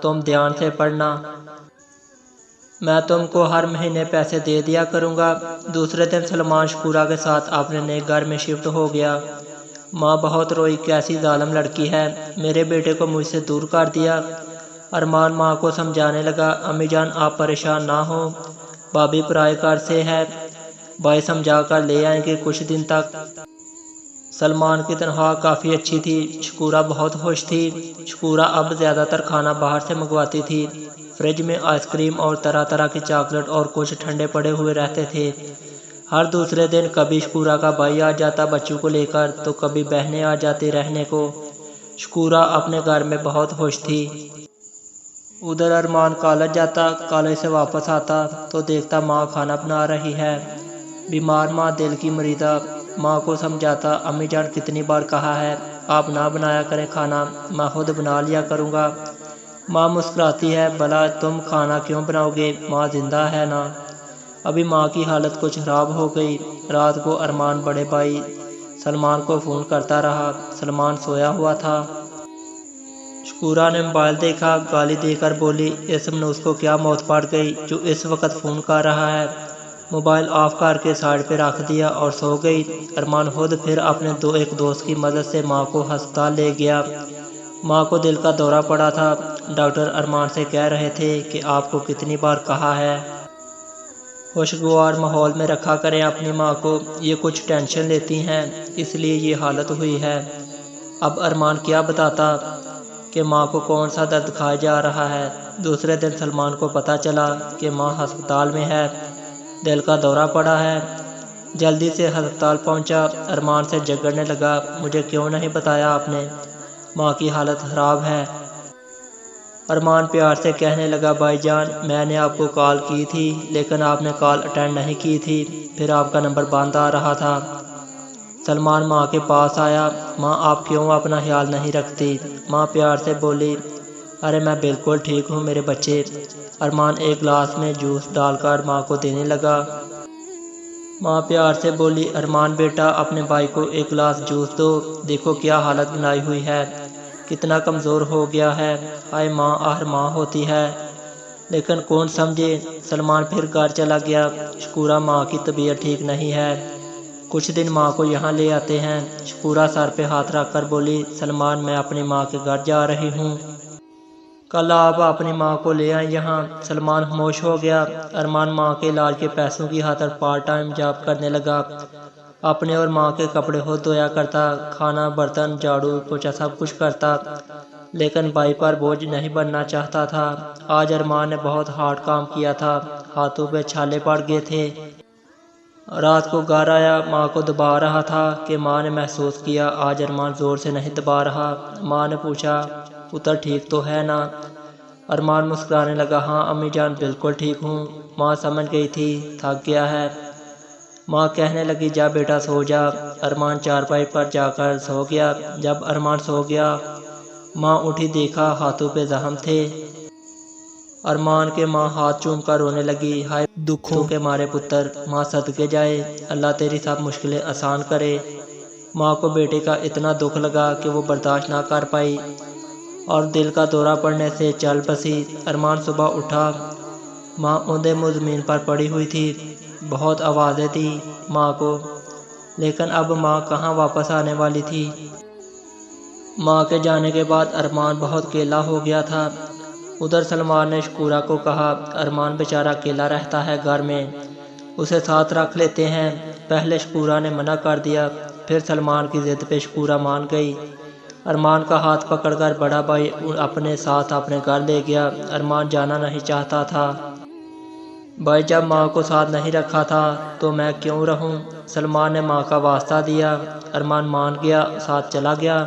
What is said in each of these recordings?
تم دھیان سے پڑھنا، میں تم کو ہر مہینے پیسے دے دیا کروں گا۔ دوسرے دن سلمان شکورہ کے ساتھ اپنے نئے گھر میں شفٹ ہو گیا۔ ماں بہت روئی، کیسی ظالم لڑکی ہے، میرے بیٹے کو مجھ سے دور کر دیا۔ ارمان ماں کو سمجھانے لگا، امی جان آپ پریشان نہ ہوں، بھابھی پرائے گھر سے ہے، بھائی سمجھا کر لے آئیں گے کچھ دن تک۔ سلمان کی تنخواہ کافی اچھی تھی، شکورہ بہت خوش تھی۔ شکورہ اب زیادہ تر کھانا باہر سے منگواتی تھی۔ فریج میں آئس کریم اور طرح طرح کی چاکلیٹ اور کچھ ٹھنڈے پڑے ہوئے رہتے تھے۔ ہر دوسرے دن کبھی شکورہ کا بھائی آ جاتا بچوں کو لے کر، تو کبھی بہنیں آ جاتی رہنے کو۔ شکورہ اپنے گھر میں بہت خوش تھی۔ ادھر ارمان کالج جاتا، کالج سے واپس آتا تو دیکھتا ماں کھانا بنا رہی ہے۔ بیمار ماں دل کی مریضہ، ماں کو سمجھاتا، امی جان کتنی بار کہا ہے آپ نہ بنایا کریں کھانا، میں خود بنا لیا کروں گا۔ ماں مسکراتی ہے، بھلا تم کھانا کیوں بناؤ گے، ماں زندہ ہے نا۔ ابھی ماں کی حالت کچھ خراب ہو گئی۔ رات کو ارمان بڑے بھائی سلمان کو فون کرتا رہا، سلمان سویا ہوا تھا۔ شکورہ نے موبائل دیکھا، گالی دے کر بولی، اس منوس کو کیا موت پڑ گئی جو اس وقت فون کر رہا ہے۔ موبائل آف کر کے سائڈ پہ رکھ دیا اور سو گئی۔ ارمان خود پھر اپنے ایک دوست کی مدد سے ماں کو ہسپتال لے گیا۔ ماں کو دل کا دورہ پڑا تھا۔ ڈاکٹر ارمان سے کہہ رہے تھے کہ آپ کو کتنی بار کہا ہے خوشگوار ماحول میں رکھا کریں اپنی ماں کو، یہ کچھ ٹینشن لیتی ہیں اس لیے یہ حالت ہوئی ہے۔ اب ارمان کیا بتاتا کہ ماں کو کون سا درد کھایا جا رہا ہے۔ دوسرے دن سلمان کو پتہ چلا کہ ماں ہسپتال میں ہے، دل کا دورہ پڑا ہے۔ جلدی سے ہسپتال پہنچا، ارمان سے جھگڑنے لگا، مجھے کیوں نہیں بتایا آپ نے، ماں کی حالت خراب ہے۔ ارمان پیار سے کہنے لگا، بھائی جان میں نے آپ کو کال کی تھی لیکن آپ نے کال اٹینڈ نہیں کی تھی، پھر آپ کا نمبر بند آ رہا تھا۔ سلمان ماں کے پاس آیا، ماں آپ کیوں اپنا خیال نہیں رکھتی؟ ماں پیار سے بولی، ارے میں بالکل ٹھیک ہوں میرے بچے۔ ارمان ایک گلاس میں جوس ڈال کر ماں کو دینے لگا۔ ماں پیار سے بولی، ارمان بیٹا اپنے بھائی کو ایک گلاس جوس دو، دیکھو کیا حالت بنائی ہوئی ہے، کتنا کمزور ہو گیا ہے، ہائے ماں آخر ماں ہوتی ہے، لیکن کون سمجھے۔ سلمان پھر گھر چلا گیا۔ شکورہ ماں کی طبیعت ٹھیک نہیں ہے، کچھ دن ماں کو یہاں لے آتے ہیں۔ شکورہ سر پہ ہاتھ رکھ کر بولی، سلمان میں اپنی ماں کے گھر جا رہی ہوں، کل آپ اپنی ماں کو لے آئیں یہاں۔ سلمان خاموش ہو گیا۔ ارمان ماں کے علاج کے پیسوں کی خاطر پارٹ ٹائم جاب کرنے لگا۔ اپنے اور ماں کے کپڑے خود دھویا کرتا، کھانا برتن جھاڑو پوچھا سب کچھ کرتا، لیکن بھائی پر بوجھ نہیں بننا چاہتا تھا۔ آج ارمان نے بہت ہارڈ کام کیا تھا، ہاتھوں پہ چھالے پڑ گئے تھے۔ رات کو گھر آیا، ماں کو دبا رہا تھا کہ ماں نے محسوس کیا آج ارمان زور سے نہیں دبا رہا۔ ماں نے پوچھا، پتر ٹھیک تو ہے نا؟ ارمان مسکرانے لگا، ہاں امی جان بالکل ٹھیک ہوں۔ ماں سمجھ گئی تھی تھک گیا ہے۔ ماں کہنے لگی، جا بیٹا سو جا۔ ارمان چارپائی پر جا کر سو گیا۔ جب ارمان سو گیا ماں اٹھی، دیکھا ہاتھوں پہ زخم تھے۔ ارمان کے ماں ہاتھ چوم کر رونے لگی، ہائے دکھوں کے مارے پتر، ماں صدقے جائے، اللہ تیری سب مشکلیں آسان کرے۔ ماں کو بیٹے کا اتنا دکھ لگا کہ وہ برداشت نہ کر پائی اور دل کا دورہ پڑنے سے چل بسی۔ ارمان صبح اٹھا، ماں اوندھے منہ زمین پر پڑی ہوئی تھی۔ بہت آوازیں دی ماں کو، لیکن اب ماں کہاں واپس آنے والی تھی۔ ماں کے جانے کے بعد ارمان بہت اکیلا ہو گیا تھا۔ ادھر سلمان نے شکورہ کو کہا، ارمان بیچارہ اکیلا رہتا ہے گھر میں، اسے ساتھ رکھ لیتے ہیں۔ پہلے شکورہ نے منع کر دیا، پھر سلمان کی ضد پہ شکورہ مان گئی۔ ارمان کا ہاتھ پکڑ کر بڑا بھائی اپنے ساتھ اپنے گھر لے گیا۔ ارمان جانا نہیں چاہتا تھا۔ بھائی جب ماں کو ساتھ نہیں رکھا تھا تو میں کیوں رہوں؟ سلمان نے ماں کا واسطہ دیا۔ ارمان مان گیا، ساتھ چلا گیا۔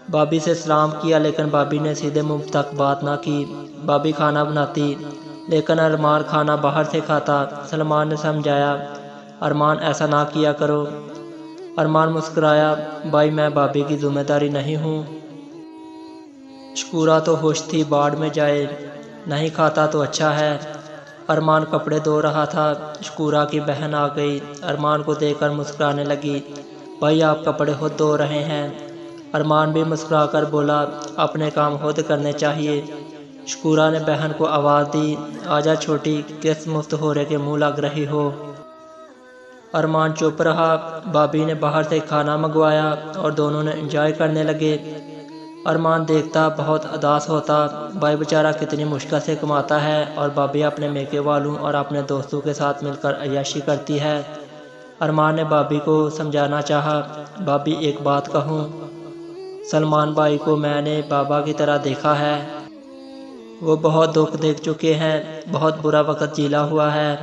بھابھی سے سلام کیا لیکن بھابھی نے سیدھے منہ تک بات نہ کی۔ بھابھی کھانا بناتی لیکن ارمان کھانا باہر سے کھاتا۔ سلمان نے سمجھایا، ارمان ایسا نہ کیا کرو۔ ارمان مسکرایا، بھائی میں بھابھی کی ذمہ داری نہیں ہوں۔ شکورہ تو خوش تھی، باڑ میں جائے، نہیں کھاتا تو اچھا ہے۔ ارمان کپڑے دھو رہا تھا، شکورہ کی بہن آ گئی، ارمان کو دیکھ کر مسکرانے لگی، بھائی آپ کپڑے خود دھو رہے ہیں؟ ارمان بھی مسکرا کر بولا، اپنے کام خود کرنے چاہیے، شکورہ نے بہن کو آواز دی، آجا چھوٹی، کس مفت ہورے کے منہ لگ رہی ہو؟ ارمان چپ رہا۔ بابی نے باہر سے کھانا منگوایا اور دونوں نے انجوائے کرنے لگے۔ ارمان دیکھتا بہت اداس ہوتا، بھائی بیچارہ کتنی مشکل سے کماتا ہے اور بابی اپنے میکے والوں اور اپنے دوستوں کے ساتھ مل کر عیاشی کرتی ہے۔ ارمان نے بابی کو سمجھانا چاہا، بابی ایک بات کہوں، سلمان بھائی کو میں نے بابا کی طرح دیکھا ہے، وہ بہت دکھ دیکھ چکے ہیں، بہت برا وقت جھیلا ہوا ہے۔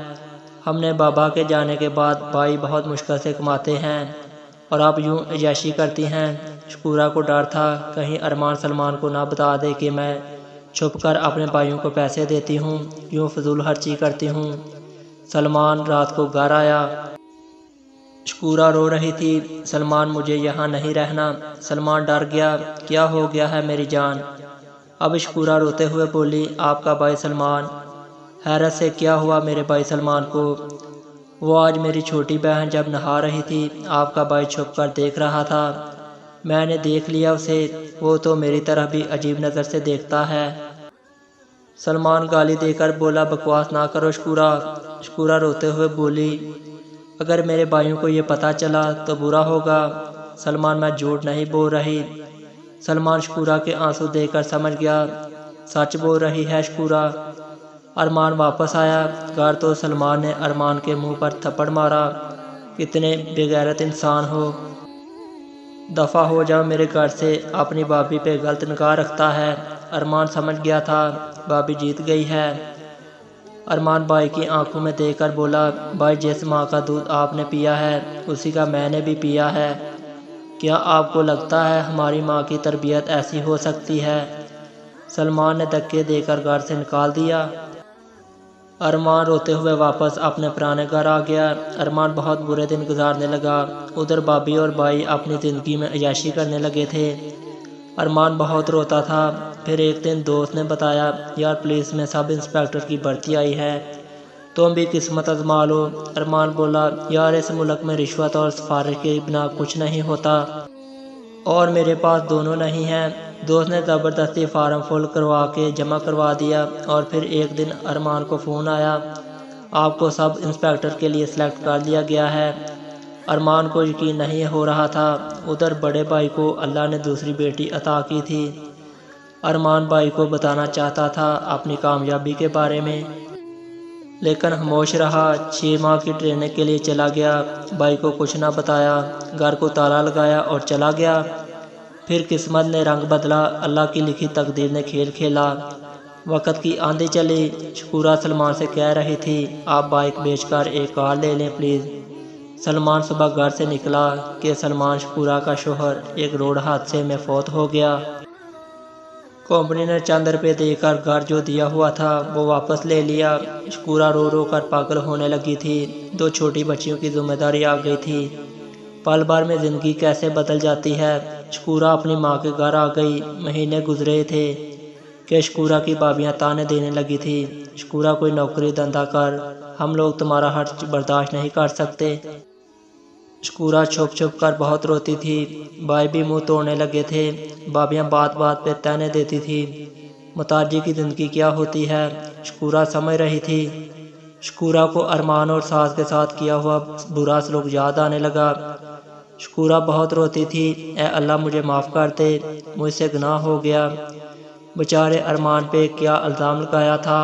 ہم نے بابا کے جانے کے بعد بھائی بہت مشکل سے کماتے ہیں اور اب یوں عیاشی کرتی ہیں۔ شکورہ کو ڈر تھا کہیں ارمان سلمان کو نہ بتا دے کہ میں چھپ کر اپنے بھائیوں کو پیسے دیتی ہوں، یوں فضول خرچی کرتی ہوں۔ سلمان رات کو گھر آیا۔ شکورہ رو رہی تھی، سلمان مجھے یہاں نہیں رہنا۔ سلمان ڈر گیا، کیا ہو گیا ہے میری جان؟ اب شکورہ روتے ہوئے بولی، آپ کا بھائی سلمان۔ حیرت سے، کیا ہوا میرے بھائی سلمان کو؟ وہ آج میری چھوٹی بہن جب نہا رہی تھی آپ کا بھائی چھپ کر دیکھ رہا تھا، میں نے دیکھ لیا اسے، وہ تو میری طرح بھی عجیب نظر سے دیکھتا ہے۔ سلمان گالی دے کر بولا، بکواس نہ کرو شکورہ۔ شکورہ روتے ہوئے بولی، اگر میرے بھائیوں کو یہ پتہ چلا تو برا ہوگا۔ سلمان میں جھوٹ نہیں بول رہی۔ سلمان شکورہ کے آنسو دیکھ کر سمجھ گیا، سچ بول رہی ہے شکورہ۔ ارمان واپس آیا گھر تو سلمان نے ارمان کے منہ پر تھپڑ مارا، کتنے بے غیرت انسان ہو، دفع ہو جاؤ میرے گھر سے، اپنی بابی پہ غلط نگاہ رکھتا ہے۔ ارمان سمجھ گیا تھا بابی جیت گئی ہے۔ ارمان بھائی کی آنکھوں میں دیکھ کر بولا، بھائی جس ماں کا دودھ آپ نے پیا ہے اسی کا میں نے بھی پیا ہے، کیا آپ کو لگتا ہے ہماری ماں کی تربیت ایسی ہو سکتی ہے؟ سلمان نے دھکے دے کر گھر سے نکال دیا۔ ارمان روتے ہوئے واپس اپنے پرانے گھر آ گیا۔ ارمان بہت برے دن گزارنے لگا، ادھر بابی اور بھائی اپنی زندگی میں عیاشی کرنے لگے تھے۔ ارمان بہت روتا تھا۔ پھر ایک دن دوست نے بتایا، یار پولیس میں سب انسپکٹر کی بھرتی آئی ہے، تم بھی قسمت آزما لو۔ ارمان بولا، یار اس ملک میں رشوت اور سفارش کے بنا کچھ نہیں ہوتا اور میرے پاس دونوں نہیں ہیں۔ دوست نے زبردستی فارم فل کروا کے جمع کروا دیا اور پھر ایک دن ارمان کو فون آیا، آپ کو سب انسپکٹر کے لیے سلیکٹ کر لیا گیا ہے۔ ارمان کو یقین نہیں ہو رہا تھا، ادھر بڑے بھائی کو اللہ نے دوسری بیٹی عطا کی تھی۔ ارمان بھائی کو بتانا چاہتا تھا اپنی کامیابی کے بارے میں، لیکن خاموش رہا۔ 6 ماہ کی ٹریننگ کے لیے چلا گیا، بھائی کو کچھ نہ بتایا، گھر کو تالا لگایا اور چلا گیا۔ پھر قسمت نے رنگ بدلا، اللہ کی لکھی تقدیر نے کھیل کھیلا، وقت کی آندھی چلی۔ شکورہ سلمان سے کہہ رہی تھی، آپ بائک بیچ کر ایک کار لے لیں پلیز۔ سلمان صبح گھر سے نکلا کہ سلمان شکورہ کا شوہر ایک روڈ حادثے میں فوت ہو گیا۔ کمپنی نے چند روپے دے کر گھر جو دیا ہوا تھا وہ واپس لے لیا۔ شکورہ رو رو کر پاگل ہونے لگی تھی، 2 چھوٹی بچیوں کی ذمہ داری آ گئی تھی۔ پل بھر میں زندگی کیسے بدل جاتی ہے۔ شکورہ اپنی ماں کے گھر آ گئی۔ مہینے گزرے تھے کہ شکورہ کی بابیاں تانے دینے لگی تھی، شکورہ کوئی نوکری دھندا کر، ہم لوگ تمہارا خرچ برداشت نہیں کر سکتے۔ شکورہ چھپ چھپ کر بہت روتی تھی، بھائی بھی منہ توڑنے لگے تھے، بابیاں بات بات پہ تانے دیتی تھی، محتاجی کی زندگی کیا ہوتی ہے، شکورہ سمجھ رہی تھی۔ شکورہ کو ارمان اور ساس کے ساتھ کیا ہوا برا سلوک یاد آنے لگا۔ شکورہ بہت روتی تھی، اے اللہ مجھے معاف کر دے، مجھ سے گناہ ہو گیا، بیچارے ارمان پہ کیا الزام لگایا تھا۔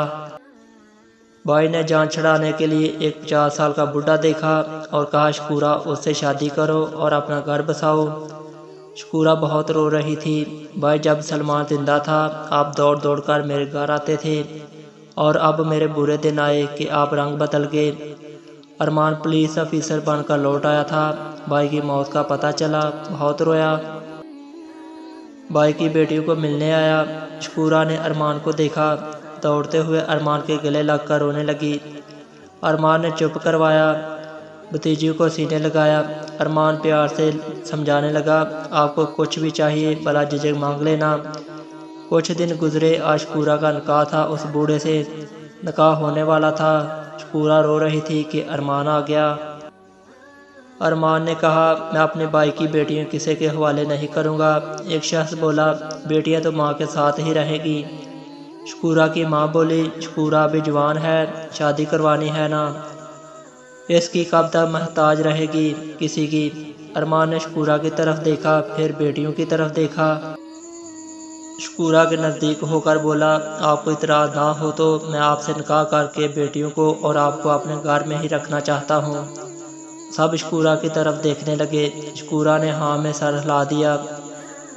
بھائی نے جان چھڑانے کے لیے ایک 50 سال کا بڈھا دیکھا اور کہا، شکورہ اس سے شادی کرو اور اپنا گھر بساؤ۔ شکورہ بہت رو رہی تھی، بھائی جب سلمان زندہ تھا آپ دوڑ دوڑ کر میرے گھر آتے تھے اور اب میرے برے دن آئے کہ آپ رنگ بدل گئے۔ ارمان پولیس آفیسر بن کر لوٹ آیا تھا، بھائی کی موت کا پتہ چلا، بہت رویا، بھائی کی بیٹیوں کو ملنے آیا۔ شکورہ نے ارمان کو دیکھا، دوڑتے ہوئے ارمان کے گلے لگ کر رونے لگی۔ ارمان نے چپ کروایا، بھتیجیوں کو سینے لگایا۔ ارمان پیار سے سمجھانے لگا، آپ کو کچھ بھی چاہیے بلا جھجک مانگ لینا۔ کچھ دن گزرے، آج شکورہ کا نکاح تھا، اس بوڑھے سے نکاح ہونے والا تھا۔ شکورہ رو رہی تھی کہ ارمان آ گیا۔ ارمان نے کہا، میں اپنے بھائی کی بیٹیاں کسی کے حوالے نہیں کروں گا۔ ایک شخص بولا، بیٹیاں تو ماں کے ساتھ ہی رہیں گی۔ شکورہ کی ماں بولی، شکورہ ابھی جوان ہے، شادی کروانی ہے نا، اس کی کب تک محتاج رہے گی کسی کی۔ ارمان نے شکورہ کی طرف دیکھا، پھر بیٹیوں کی طرف دیکھا۔ شکورہ کے نزدیک ہو کر بولا، آپ کو اعتراض نہ ہو تو میں آپ سے نکاح کر کے بیٹیوں کو اور آپ کو اپنے گھر میں ہی رکھنا چاہتا ہوں۔ سب شکورہ کی طرف دیکھنے لگے۔ شکورہ نے ہاں میں سر ہلا دیا۔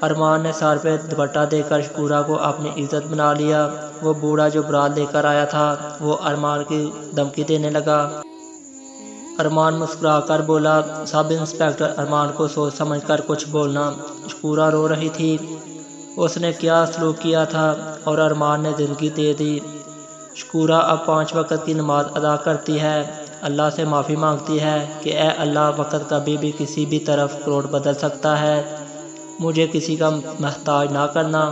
ارمان نے سر پہ دوپٹہ دے کر شکورہ کو اپنی عزت بنا لیا۔ وہ بوڑھا جو برات لے کر آیا تھا وہ ارمان کی دھمکی دینے لگا۔ ارمان مسکرا کر بولا، سب انسپکٹر ارمان کو سوچ سمجھ کر کچھ بولنا۔ شکورہ رو رہی تھی، اس نے کیا سلوک کیا تھا اور ارمان نے زندگی دے دی۔ شکورہ اب 5 وقت کی نماز ادا کرتی ہے، اللہ سے معافی مانگتی ہے کہ اے اللہ، وقت کبھی بھی کسی بھی طرف کروٹ بدل سکتا ہے، مجھے کسی کا محتاج نہ کرنا۔